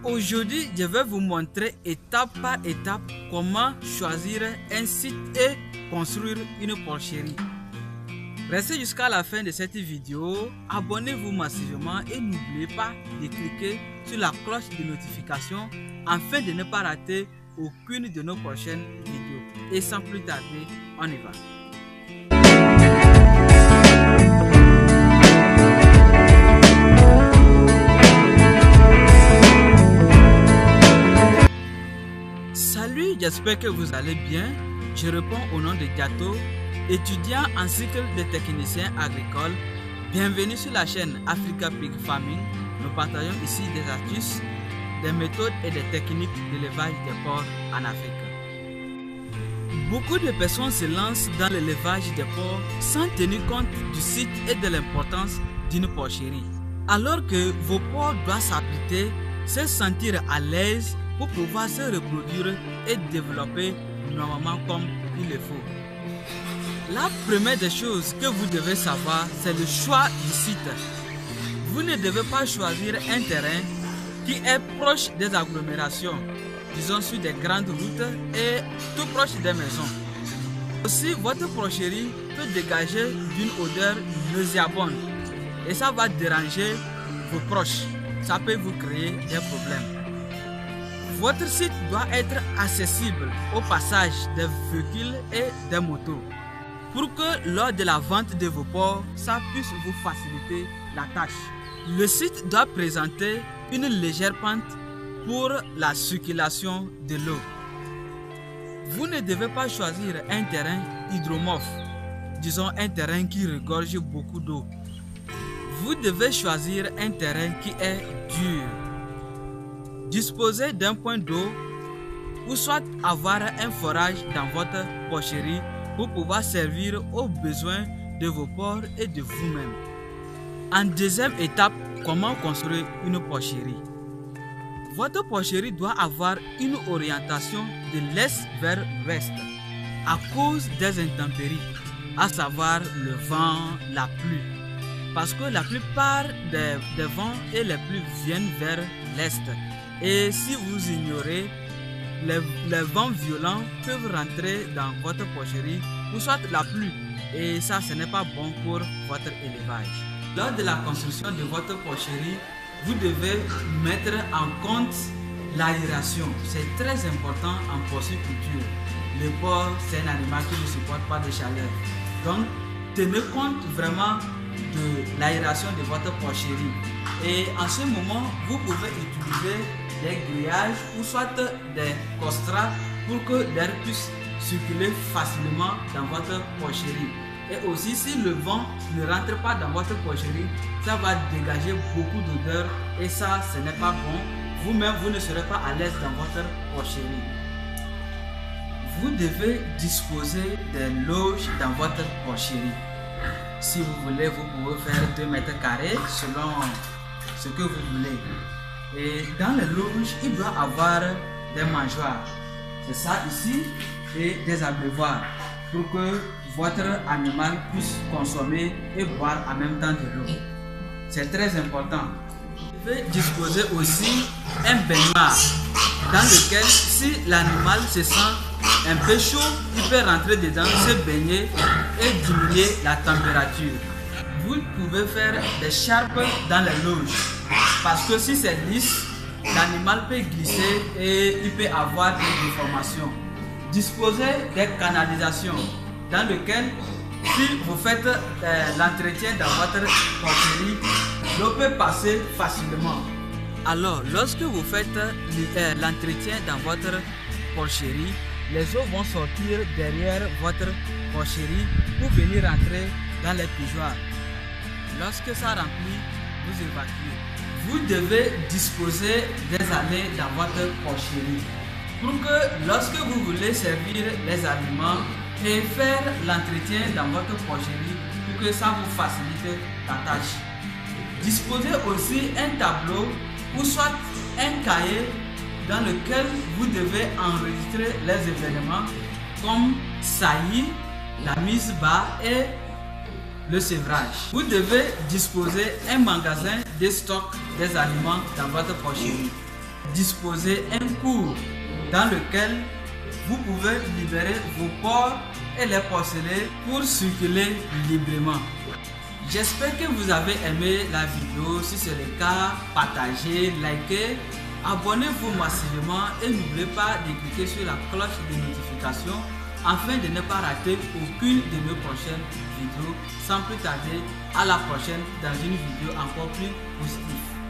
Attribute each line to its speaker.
Speaker 1: Aujourd'hui, je vais vous montrer étape par étape comment choisir un site et construire une porcherie. Restez jusqu'à la fin de cette vidéo, abonnez-vous massivement et n'oubliez pas de cliquer sur la cloche de notification afin de ne pas rater aucune de nos prochaines vidéos. Et sans plus tarder, on y va. Salut, j'espère que vous allez bien. Je réponds au nom de Gato, étudiant en cycle de technicien agricole. Bienvenue sur la chaîne Africa Pig Farming. Nous partageons ici des astuces, des méthodes et des techniques d'élevage des porcs en Afrique. Beaucoup de personnes se lancent dans l'élevage des porcs sans tenir compte du site et de l'importance d'une porcherie. Alors que vos porcs doivent s'abriter, se sentir à l'aise pour pouvoir se reproduire et développer normalement comme il le faut. La première des choses que vous devez savoir, c'est le choix du site. Vous ne devez pas choisir un terrain qui est proche des agglomérations, disons sur des grandes routes et tout proche des maisons. Aussi, votre porcherie peut dégager d'une odeur nauséabonde et ça va déranger vos proches. Ça peut vous créer des problèmes. Votre site doit être accessible au passage des véhicules et des motos pour que lors de la vente de vos porcs, ça puisse vous faciliter la tâche. Le site doit présenter une légère pente pour la circulation de l'eau. Vous ne devez pas choisir un terrain hydromorphe, disons un terrain qui regorge beaucoup d'eau. Vous devez choisir un terrain qui est dur. Disposez d'un point d'eau ou soit avoir un forage dans votre porcherie pour pouvoir servir aux besoins de vos porcs et de vous-même. En deuxième étape, comment construire une porcherie? Votre porcherie doit avoir une orientation de l'est vers l'ouest à cause des intempéries, à savoir le vent, la pluie. Parce que la plupart des vents et les pluies viennent vers l'est. Et si vous ignorez, les vents violents peuvent rentrer dans votre porcherie ou soit la pluie. Et ça, ce n'est pas bon pour votre élevage. Lors de la construction de votre porcherie, vous devez mettre en compte l'aération. C'est très important en porciculture. Le porc, c'est un animal qui ne supporte pas de chaleur. Donc, tenez compte vraiment de l'aération de votre porcherie. Et en ce moment, vous pouvez utiliser des grillages ou soit des costrats pour que l'air puisse circuler facilement dans votre porcherie. Et aussi, si le vent ne rentre pas dans votre porcherie, ça va dégager beaucoup d'odeur et ça, ce n'est pas bon. Vous-même, vous ne serez pas à l'aise dans votre porcherie. Vous devez disposer des loges dans votre porcherie. Si vous voulez, vous pouvez faire 2 mètres carrés selon ce que vous voulez. Et dans les loges, il doit y avoir des mangeoires. C'est ça ici, et des abreuvoirs pour que votre animal puisse consommer et boire en même temps de l'eau. C'est très important. Vous devez disposer aussi un baignoire dans lequel, si l'animal se sent un peu chaud, il peut rentrer dedans, se baigner et diminuer la température. Vous pouvez faire des charpes dans les loges parce que si c'est lisse, l'animal peut glisser et il peut avoir des déformations. Disposez des canalisations dans lesquelles, si vous faites l'entretien dans votre porcherie, l'eau peut passer facilement. Alors, lorsque vous faites l'entretien dans votre porcherie, les eaux vont sortir derrière votre porcherie pour venir entrer dans les pigeoires. Lorsque ça remplit, vous évacuez. Vous devez disposer des allées dans votre porcherie pour que lorsque vous voulez servir les aliments et faire l'entretien dans votre porcherie pour que ça vous facilite la tâche. Disposez aussi un tableau ou soit un cahier dans lequel vous devez enregistrer les événements comme saillie, la mise bas et le sevrage. Vous devez disposer un magasin de stock des aliments dans votre porcherie. disposer un cours dans lequel vous pouvez libérer vos porcs et les porcelets pour circuler librement. J'espère que vous avez aimé la vidéo. Si c'est le cas, partagez, likez, abonnez-vous massivement et n'oubliez pas de cliquer sur la cloche de notification afin de ne pas rater aucune de nos prochaines vidéos. Sans plus tarder, à la prochaine dans une vidéo encore plus positive.